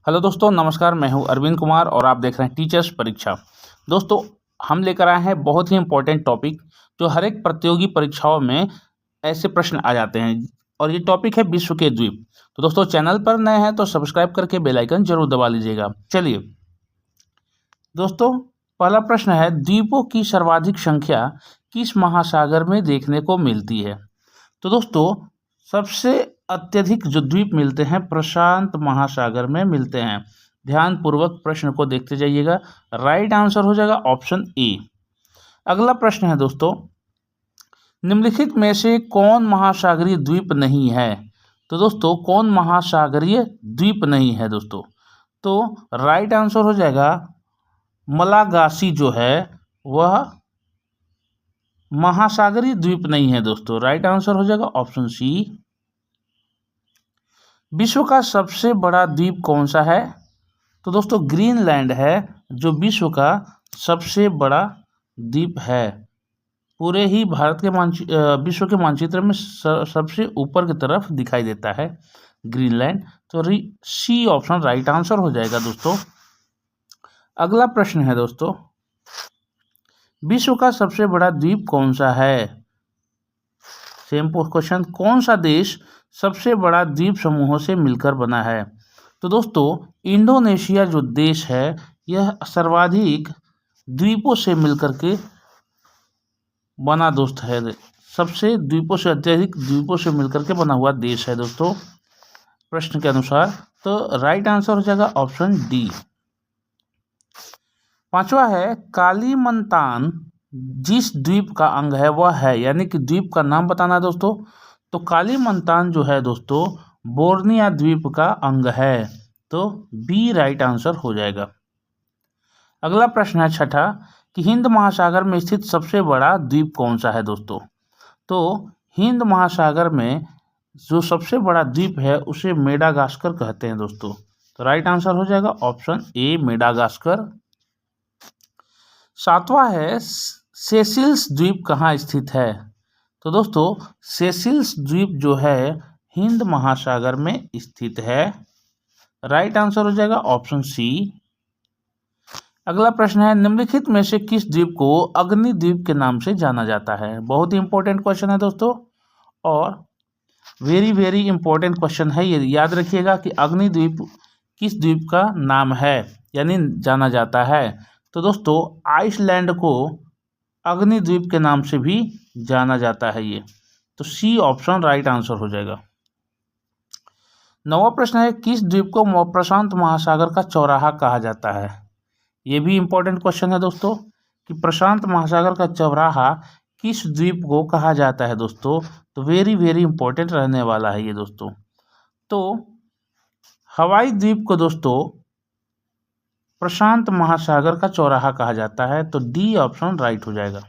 Hello दोस्तों, नमस्कार। मैं हूं अरविंद कुमार और आप देख रहे हैं टीचर्स परीक्षा। दोस्तों, हम लेकर आए हैं बहुत ही इंपॉर्टेंट टॉपिक जो हर एक प्रतियोगी परीक्षाओं में ऐसे प्रश्न आ जाते हैं और ये टॉपिक है विश्व के द्वीप। तो दोस्तों, चैनल पर नए हैं तो सब्सक्राइब करके बेल आइकन जरूर दबा लीजिएगा। चलिए दोस्तों, पहला प्रश्न है, द्वीपों की सर्वाधिक संख्या किस महासागर में देखने को मिलती है? तो दोस्तों, सबसे अत्यधिक जो द्वीप मिलते हैं प्रशांत महासागर में मिलते हैं। ध्यान पूर्वक प्रश्न को देखते जाइएगा। राइट आंसर हो जाएगा ऑप्शन ए। अगला प्रश्न है दोस्तों, निम्नलिखित में से कौन महासागरीय द्वीप नहीं है? तो दोस्तों, कौन महासागरीय द्वीप नहीं है दोस्तों? तो राइट आंसर हो जाएगा मलागासी जो है वह महासागरीय द्वीप नहीं है दोस्तों। राइट आंसर हो जाएगा ऑप्शन सी। विश्व का सबसे बड़ा द्वीप कौन सा है? तो दोस्तों, ग्रीनलैंड है जो विश्व का सबसे बड़ा द्वीप है। पूरे ही भारत के विश्व के मानचित्र में सबसे ऊपर की तरफ दिखाई देता है ग्रीनलैंड। तो सी ऑप्शन राइट आंसर हो जाएगा दोस्तों। अगला प्रश्न है दोस्तों, विश्व का सबसे बड़ा द्वीप कौन सा है? सेम क्वेश्चन, कौन सा देश सबसे बड़ा द्वीप समूहों से मिलकर बना है? तो दोस्तों, इंडोनेशिया जो देश है यह सर्वाधिक द्वीपों से मिलकर के बना दोस्त है। सबसे द्वीपों से अत्यधिक द्वीपों से मिलकर के बना हुआ देश है दोस्तों प्रश्न के अनुसार। तो राइट आंसर हो जाएगा ऑप्शन डी। पांचवा है, कालीमंतान जिस द्वीप का अंग है वह है, यानी कि द्वीप का नाम बताना है दोस्तों। तो कालीमंतान जो है दोस्तों बोर्निया द्वीप का अंग है। तो बी राइट आंसर हो जाएगा। अगला प्रश्न है छठा, कि हिंद महासागर में स्थित सबसे बड़ा द्वीप कौन सा है दोस्तों? तो हिंद महासागर में जो सबसे बड़ा द्वीप है उसे मेडागास्कर कहते हैं दोस्तों। तो राइट आंसर हो जाएगा ऑप्शन ए मेडागास्कर। सातवां है, सेसिल्स द्वीप कहाँ स्थित है? तो दोस्तों, सेसिल्स द्वीप जो है हिंद महासागर में स्थित है। राइट आंसर हो जाएगा ऑप्शन सी। अगला प्रश्न है, निम्नलिखित में से किस द्वीप को अग्नि द्वीप के नाम से जाना जाता है? बहुत ही इंपॉर्टेंट क्वेश्चन है दोस्तों और वेरी वेरी इंपॉर्टेंट क्वेश्चन है। ये याद रखिएगा कि अग्नि द्वीप किस द्वीप का नाम है यानी जाना जाता है। तो दोस्तों, आइसलैंड को अग्नि द्वीप के नाम से भी जाना जाता है ये। तो सी ऑप्शन राइट आंसर हो जाएगा। नवा प्रश्न है, किस द्वीप को प्रशांत महासागर का चौराहा कहा जाता है? ये भी इंपॉर्टेंट क्वेश्चन है दोस्तों कि प्रशांत महासागर का चौराहा किस द्वीप को कहा जाता है दोस्तों। तो वेरी वेरी इंपॉर्टेंट रहने वाला है ये दोस्तों। तो हवाई द्वीप को दोस्तों प्रशांत महासागर का चौराहा कहा जाता है। तो डी ऑप्शन राइट हो जाएगा।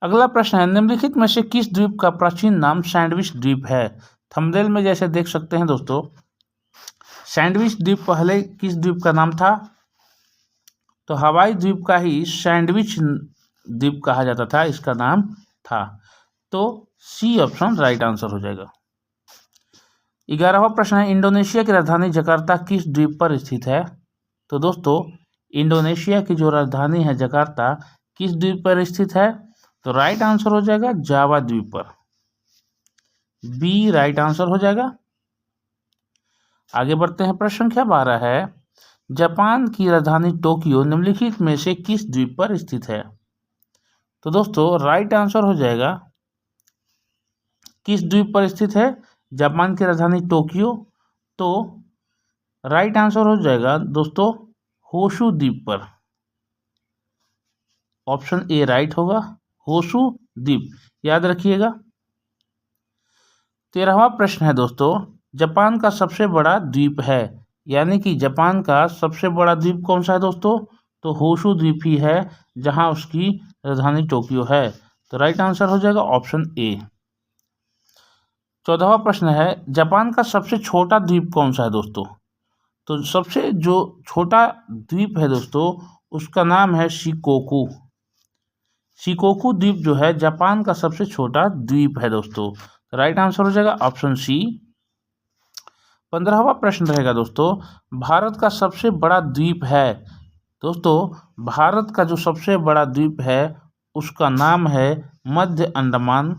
अगला प्रश्न है, निम्नलिखित में से किस द्वीप का प्राचीन नाम सैंडविच द्वीप है? थंबनेल में जैसे देख सकते हैं दोस्तों, सैंडविच द्वीप पहले किस द्वीप का नाम था? तो हवाई द्वीप का ही सैंडविच द्वीप कहा जाता था, इसका नाम था। तो सी ऑप्शन राइट आंसर हो जाएगा। 11वां प्रश्न है, इंडोनेशिया की राजधानी जकार्ता किस द्वीप पर स्थित है? तो दोस्तों, इंडोनेशिया की जो राजधानी है जकार्ता किस द्वीप पर स्थित है? तो राइट आंसर हो जाएगा जावा द्वीप पर। बी राइट आंसर हो जाएगा। आगे बढ़ते हैं। प्रश्न संख्या 12 है, जापान की राजधानी टोक्यो निम्नलिखित में से किस द्वीप पर स्थित है? तो दोस्तों, राइट आंसर हो जाएगा किस द्वीप पर स्थित है जापान की राजधानी टोक्यो? तो राइट आंसर हो जाएगा दोस्तों होशु द्वीप पर। ऑप्शन ए राइट होगा, होशु द्वीप, याद रखिएगा। 13वां प्रश्न है दोस्तों, जापान का सबसे बड़ा द्वीप है, यानी कि जापान का सबसे बड़ा द्वीप कौन सा है दोस्तों? तो होशु द्वीप ही है जहां उसकी राजधानी टोक्यो है। तो राइट आंसर हो जाएगा ऑप्शन ए। 14वां प्रश्न है, जापान का सबसे छोटा द्वीप कौन सा है दोस्तों? तो सबसे जो छोटा द्वीप है दोस्तों उसका नाम है शिकोकू। शिकोकू द्वीप जो है जापान का सबसे छोटा द्वीप है दोस्तों। राइट आंसर हो जाएगा ऑप्शन सी। 15वां प्रश्न रहेगा दोस्तों, भारत का सबसे बड़ा द्वीप है। दोस्तों, भारत का जो सबसे बड़ा द्वीप है उसका नाम है मध्य अंडमान,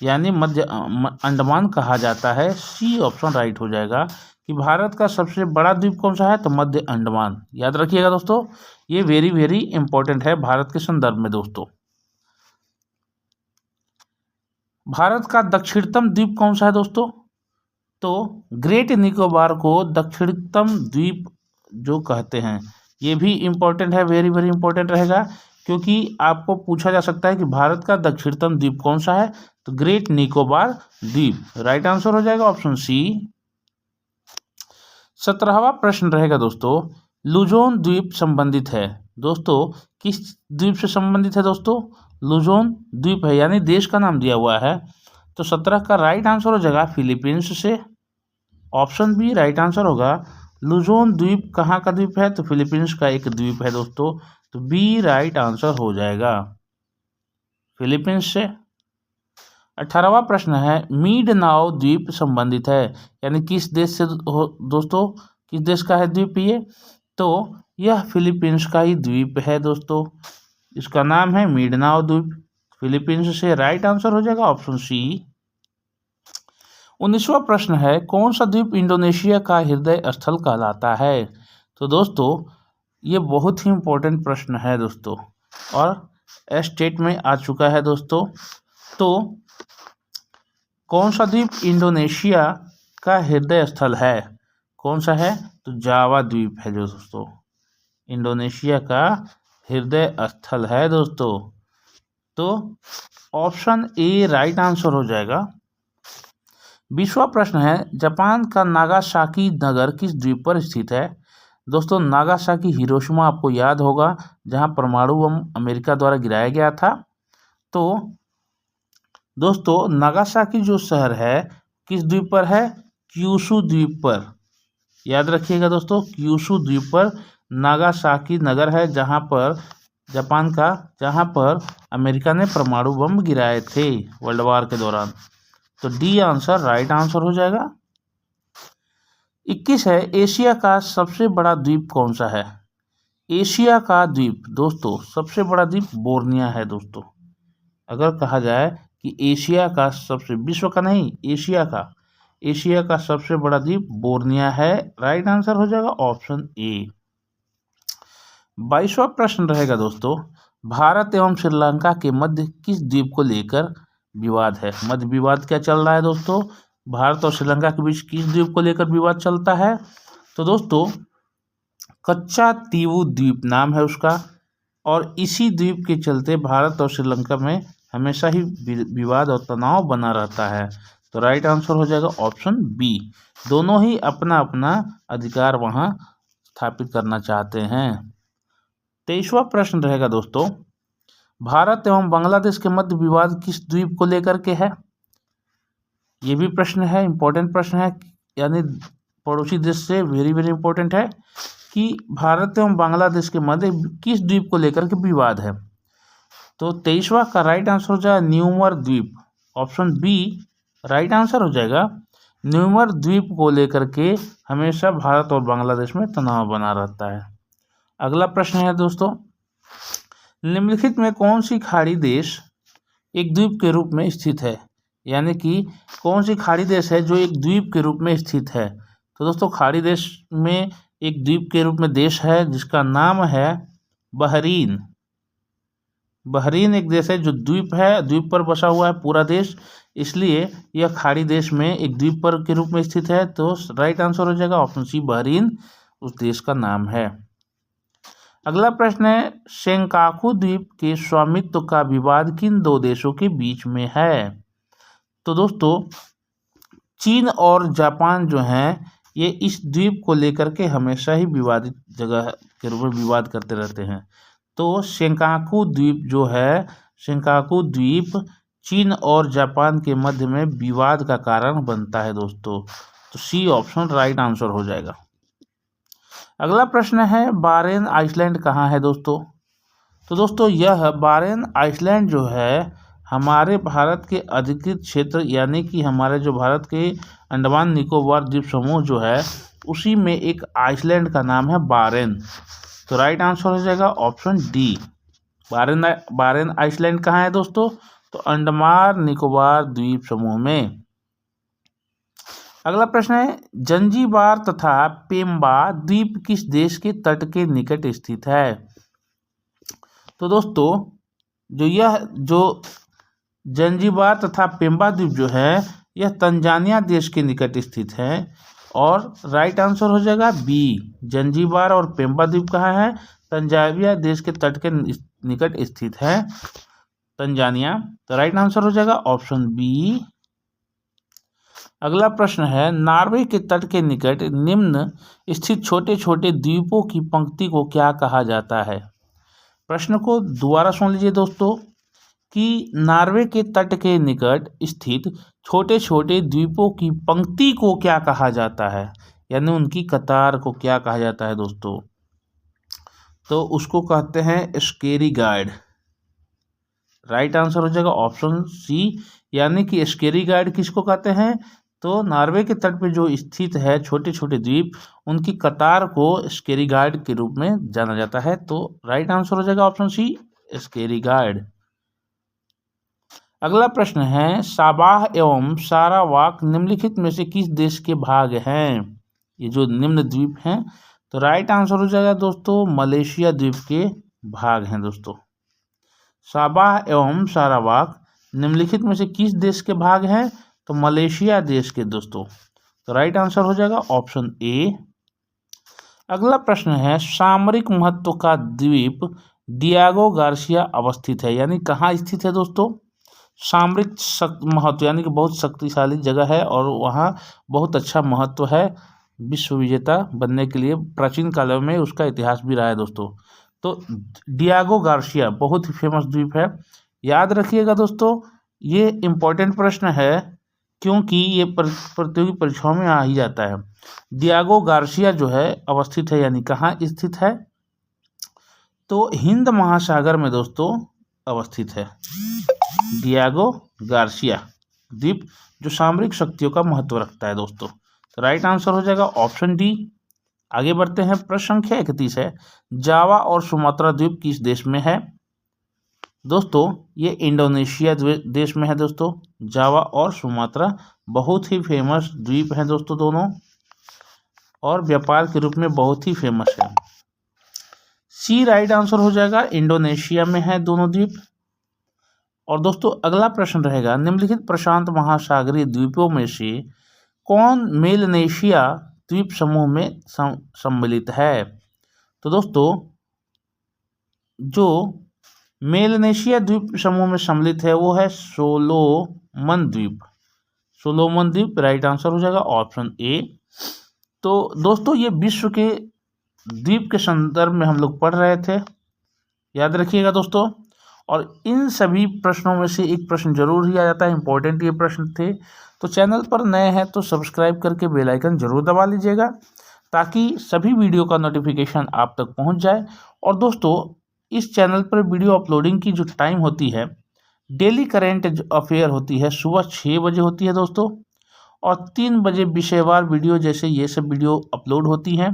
यानी मध्य अंडमान कहा जाता है। सी ऑप्शन राइट हो जाएगा कि भारत का सबसे बड़ा द्वीप कौन सा है, तो मध्य अंडमान। याद रखिएगा दोस्तों, ये वेरी वेरी इंपॉर्टेंट है भारत के संदर्भ में। दोस्तों, भारत का दक्षिणतम द्वीप कौन सा है दोस्तों, तो ग्रेट निकोबार को दक्षिणतम द्वीप जो कहते हैं। ये भी इम्पोर्टेंट है, वेरी वेरी इंपॉर्टेंट रहेगा, क्योंकि आपको पूछा जा सकता है कि भारत का दक्षिणतम द्वीप कौन सा है, तो ग्रेट निकोबार द्वीप। राइट आंसर हो जाएगा ऑप्शन सी। 17वां प्रश्न रहेगा दोस्तों, लुजोन द्वीप संबंधित है। दोस्तों, किस द्वीप से संबंधित है दोस्तों, लुजोन द्वीप है, यानी देश का नाम दिया हुआ है। तो 17 का राइट आंसर हो जाएगा फिलीपींस से। ऑप्शन बी राइट आंसर होगा। लुजोन द्वीप कहाँ का द्वीप है, तो फिलीपींस का एक द्वीप है दोस्तों, तो बी राइट आंसर हो जाएगा, फिलीपींस से। 18वां प्रश्न है, मींडनाओ द्वीप संबंधित है, यानी किस देश से दोस्तों, किस देश का है द्वीप ये, तो यह फिलीपींस का ही द्वीप है दोस्तों। इसका नाम है मींडनाओ द्वीप, फिलीपींस से। राइट आंसर हो जाएगा ऑप्शन सी। 19वां प्रश्न है, कौन सा द्वीप इंडोनेशिया का हृदय स्थल कहलाता है। तो दोस्तों, ये बहुत ही इंपॉर्टेंट प्रश्न है दोस्तों, और स्टेट में आ चुका है दोस्तों। तो कौन सा द्वीप इंडोनेशिया का हृदय स्थल है, कौन सा है, तो जावा द्वीप है जो दोस्तों, इंडोनेशिया का हृदय स्थल है दोस्तों। तो ऑप्शन ए राइट आंसर हो जाएगा। 20वां प्रश्न है, जापान का नागासाकी नगर किस द्वीप पर स्थित है। दोस्तों, नागासाकी हिरोशिमा आपको याद होगा, जहां परमाणु बम अमेरिका द्वारा गिराया गया था। तो दोस्तों, नागासाकी जो शहर है किस द्वीप पर है, क्यूशू द्वीप पर। याद रखिएगा दोस्तों, क्यूशू द्वीप पर नागासाकी नगर है, जहां पर जापान का, जहां पर अमेरिका ने परमाणु बम गिराए थे वर्ल्ड वार के दौरान। तो डी आंसर राइट आंसर हो जाएगा। 21 है, एशिया का सबसे बड़ा द्वीप कौन सा है। एशिया का द्वीप दोस्तों, सबसे बड़ा द्वीप बोर्निया है दोस्तों। अगर कहा जाए कि एशिया का सबसे, विश्व का नहीं, एशिया का सबसे बड़ा द्वीप बोर्निया है। राइट आंसर हो जाएगा ऑप्शन ए। 22वां प्रश्न रहेगा दोस्तों, भारत एवं श्रीलंका के मध्य किस द्वीप को लेकर विवाद है। मध्य विवाद क्या चल रहा है दोस्तों, भारत और श्रीलंका के बीच किस द्वीप को लेकर विवाद चलता है। तो दोस्तों, कच्चा तीवु द्वीप नाम है उसका, और इसी द्वीप के चलते भारत और श्रीलंका में हमेशा ही विवाद और तनाव बना रहता है। तो राइट आंसर हो जाएगा ऑप्शन बी। दोनों ही अपना अपना अधिकार वहां स्थापित करना चाहते हैं। 23वां प्रश्न रहेगा दोस्तों, भारत एवं बांग्लादेश के मध्य विवाद किस द्वीप को लेकर के है। ये भी प्रश्न है, इंपॉर्टेंट प्रश्न है, यानी पड़ोसी देश से वेरी वेरी इंपॉर्टेंट है कि भारत एवं बांग्लादेश के मध्य किस द्वीप को लेकर के विवाद है। तो 23वां का राइट आंसर हो जाएगा न्यूमर द्वीप। ऑप्शन बी राइट आंसर हो जाएगा। न्यूमर द्वीप को लेकर के हमेशा भारत और बांग्लादेश में तनाव बना रहता है। अगला प्रश्न है दोस्तों, निम्नलिखित में कौन सी खाड़ी देश एक द्वीप के रूप में स्थित है, यानी कि कौन सी खाड़ी देश है जो एक द्वीप के रूप में स्थित है। तो दोस्तों, खाड़ी देश में एक द्वीप के रूप में देश है जिसका नाम है बहरीन। बहरीन एक देश है जो द्वीप है, द्वीप पर बसा हुआ है पूरा देश, इसलिए यह खाड़ी देश में एक द्वीप पर के रूप में स्थित है। तो राइट आंसर हो जाएगा ऑप्शन सी, बहरीन उस देश का नाम है। अगला प्रश्न है, सेंकाकू द्वीप के स्वामित्व का विवाद किन दो देशों के बीच में है। तो दोस्तों, चीन और जापान जो हैं ये इस द्वीप को लेकर के हमेशा ही विवादित जगह के रूप में विवाद करते रहते हैं। तो सेंकाकू द्वीप जो है, सेंकाकू द्वीप चीन और जापान के मध्य में विवाद का कारण बनता है दोस्तों। तो सी ऑप्शन राइट आंसर हो जाएगा। अगला प्रश्न है, बारेन आइसलैंड कहाँ है दोस्तों। तो दोस्तों, यह बारेन आइसलैंड जो है हमारे भारत के अधिकृत क्षेत्र यानी कि हमारे जो भारत के अंडमान निकोबार द्वीप समूह जो है उसी में एक आइसलैंड का नाम है बारेन। तो राइट आंसर हो जाएगा ऑप्शन डी। बारेन आइसलैंड कहाँ है दोस्तों? तो अंडमान निकोबार द्वीप समूह में। अगला प्रश्न है जंजीबार तथा पेम्बा द्वीप किस देश के तट के निकट स्थित है? तो दोस्तों जो जंजीबार तथा पेम्बा द्वीप जो है यह तंजानिया देश के निकट स्थित है और राइट आंसर हो जाएगा बी। जंजीबार और पेम्बा द्वीप कहाँ है? तंजानिया देश के तट के निकट स्थित है तंजानिया। तो राइट आंसर हो जाएगा ऑप्शन बी। अगला प्रश्न है नॉर्वे के तट के निकट निम्न स्थित छोटे छोटे द्वीपों की पंक्ति को क्या कहा जाता है? प्रश्न को दोबारा सुन लीजिए दोस्तों कि नॉर्वे के तट के निकट स्थित छोटे छोटे द्वीपों की पंक्ति को क्या कहा जाता है, यानी उनकी कतार को क्या कहा जाता है दोस्तों? तो उसको कहते हैं स्केरी गाइड। राइट आंसर हो जाएगा ऑप्शन सी, यानी कि स्केरी गाइड किसको कहते हैं? तो नॉर्वे के तट पे जो स्थित है छोटे छोटे द्वीप उनकी कतार को स्केरी गाइड के रूप में जाना जाता है। तो राइट आंसर हो जाएगा ऑप्शन सी, स्केरी गाइड। अगला प्रश्न है साबाह एवं सारावाक निम्नलिखित में से किस देश के भाग हैं? ये जो निम्न द्वीप हैं, तो राइट आंसर हो जाएगा दोस्तों मलेशिया द्वीप के भाग हैं दोस्तों। साबाह एवं सारावाक निम्नलिखित में से किस देश के भाग हैं? तो मलेशिया देश के दोस्तों। तो राइट आंसर हो जाएगा ऑप्शन ए। अगला प्रश्न है सामरिक महत्व का द्वीप डियागो गार्सिया अवस्थित है, यानी कहाँ स्थित है दोस्तों? सामरिक महत्व यानी कि बहुत शक्तिशाली जगह है और वहाँ बहुत अच्छा महत्व है विश्व विजेता बनने के लिए। प्राचीन कालों में उसका इतिहास भी रहा है दोस्तों। तो डियागो गार्सिया बहुत ही फेमस द्वीप है, याद रखिएगा दोस्तों। ये इम्पोर्टेंट प्रश्न है क्योंकि ये प्रतियोगी परीक्षाओं में आ ही जाता है। डियागो गार्सिया जो है अवस्थित है, यानी कहाँ स्थित है? तो हिंद महासागर में दोस्तों अवस्थित है डियागो गार्सिया द्वीप, जो सामरिक शक्तियों का महत्व रखता है दोस्तों। तो राइट आंसर हो जाएगा ऑप्शन डी। आगे बढ़ते हैं, प्रश्न संख्या 31 है जावा और सुमात्रा द्वीप किस देश में है? दोस्तों ये इंडोनेशिया देश में है दोस्तों। जावा और सुमात्रा बहुत ही फेमस द्वीप हैं दोस्तों दोनों, और व्यापार के रूप में बहुत ही फेमस है। सी राइट आंसर हो जाएगा, इंडोनेशिया में है दोनों द्वीप। और दोस्तों अगला प्रश्न रहेगा निम्नलिखित प्रशांत महासागरीय द्वीपों में से कौन मेलनेशिया द्वीप समूह में सम्मिलित है? तो दोस्तों जो मेलनेशिया द्वीप समूह में सम्मिलित है वो है सोलोमन द्वीप। सोलोमन द्वीप राइट आंसर हो जाएगा ऑप्शन ए। तो दोस्तों ये विश्व के द्वीप के संदर्भ में हम लोग पढ़ रहे थे, याद रखिएगा दोस्तों। और इन सभी प्रश्नों में से एक प्रश्न जरूर ही आ जाता है, इंपॉर्टेंट ये प्रश्न थे। तो चैनल पर नए हैं तो सब्सक्राइब करके बेल आइकन जरूर दबा लीजिएगा ताकि सभी वीडियो का नोटिफिकेशन आप तक पहुंच जाए। और दोस्तों इस चैनल पर वीडियो अपलोडिंग की जो टाइम होती है, डेली करेंट अफेयर होती है, सुबह 6 बजे होती है दोस्तों, और 3 बजे विषयवार वीडियो जैसे ये सब वीडियो अपलोड होती हैं,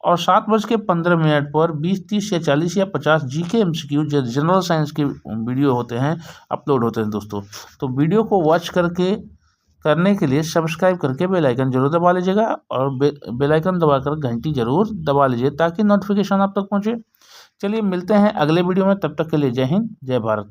और 7:15 पर 20, 30 या 40 या 50 जीके एमसीक्यू जनरल साइंस के वीडियो होते हैं, अपलोड होते हैं दोस्तों। तो वीडियो को वॉच करने के लिए सब्सक्राइब करके बेल आइकन जरूर दबा लीजिएगा, और बेल आइकन दबाकर घंटी जरूर दबा लीजिए ताकि नोटिफिकेशन आप तक पहुंचे। चलिए मिलते हैं अगले वीडियो में, तब तक के लिए जय हिंद जय भारत।